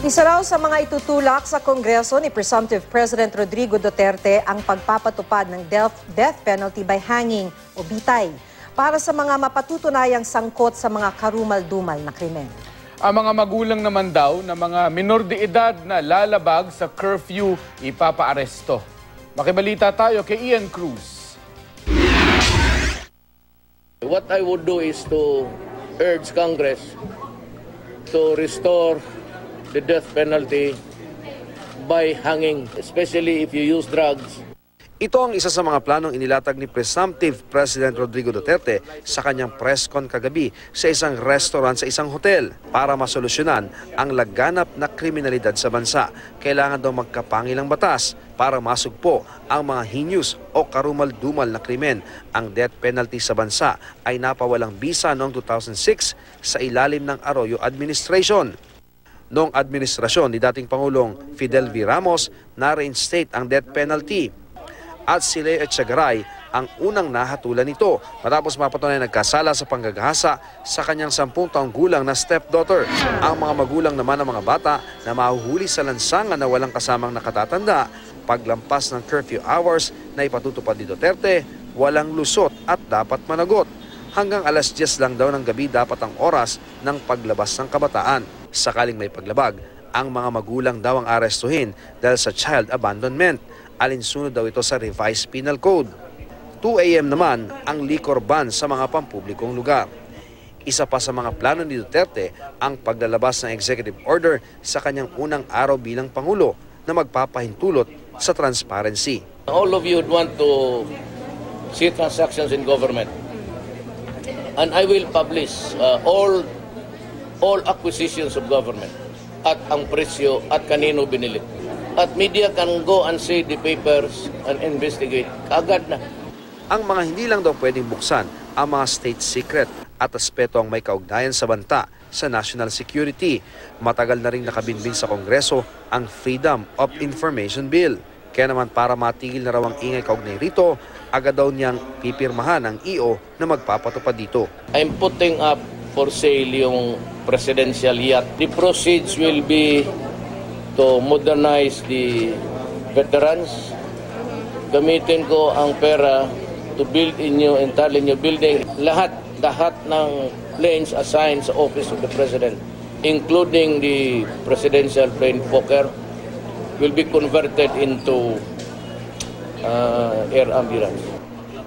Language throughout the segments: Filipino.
Isa raw sa mga itutulak sa Kongreso ni Presumptive President Rodrigo Duterte ang pagpapatupad ng death penalty by hanging o bitay para sa mga mapatutunayang sangkot sa mga karumal-dumal na krimen. Ang mga magulang naman daw na mga minor de edad na lalabag sa curfew ipapaaresto. Makibalita tayo kay Ian Cruz. What I would do is to urge Congress to restore the death penalty by hanging, especially if you use drugs. Ito ang isa sa mga planong inilatag ni Presumptive President Rodrigo Duterte sa kanyang press con kagabi sa isang restaurant sa isang hotel. Para masolusyonan ang laganap na kriminalidad sa bansa, kailangan daw magkapangilang batas para masugpo ang mga heinous o karumal-dumal na krimen. Ang death penalty sa bansa ay napawalang bisa noong 2006 sa ilalim ng Arroyo Administration. Noong administrasyon ni dating Pangulong Fidel V. Ramos, na-reinstate ang death penalty. At si Leo Echegaray ang unang nahatulan nito matapos mapatunay nagkasala sa panggagahasa sa kanyang 10 taong gulang na stepdaughter. Ang mga magulang naman ng mga bata na mahuhuli sa lansangan na walang kasamang nakatatanda, paglampas ng curfew hours na ipatutupad ni Duterte, walang lusot at dapat managot. Hanggang alas 10 lang daw ng gabi dapat ang oras ng paglabas ng kabataan. Sakaling may paglabag, ang mga magulang daw ang arestuhin dahil sa child abandonment. Alinsunod daw ito sa revised penal code. 2 a.m. naman ang liquor ban sa mga pampublikong lugar. Isa pa sa mga plano ni Duterte ang paglalabas ng executive order sa kanyang unang araw bilang Pangulo na magpapahintulot sa transparency. All of you would want to see transactions in government. And I will publish all acquisitions of government at ang presyo at kanino binili. At media can go and see the papers and investigate. Agad na. Ang mga hindi lang daw pwedeng buksan ang mga state secret at aspeto ang may kaugnayan sa banta sa national security. Matagal na rin nakabinbin sa Kongreso ang Freedom of Information Bill. Kaya naman para matigil na raw ang ingay kaugnay rito, agad daw niyang pipirmahan ang EO na magpapatupad dito. I'm putting up for sale yung presidential yacht. The proceeds will be to modernize the veterans. Gamitin ko ang pera to build entirely new building. Lahat ng planes assigned sa Office of the President, including the presidential plane Fokker, will be converted into air ambulance.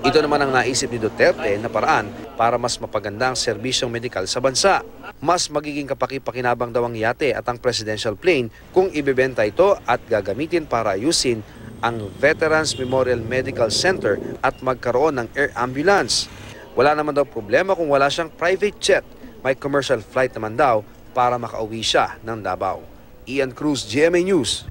Ito naman ang naisip ni Duterte na paraan para mas mapaganda ang serbisyong medikal sa bansa. Mas magiging kapaki-pakinabang daw ang yate at ang presidential plane kung ibebenta ito at gagamitin para ayusin ang Veterans Memorial Medical Center at magkaroon ng air ambulance. Wala naman daw problema kung wala siyang private jet. May commercial flight naman daw para makauwi siya ng Davao. Ian Cruz, GMA News.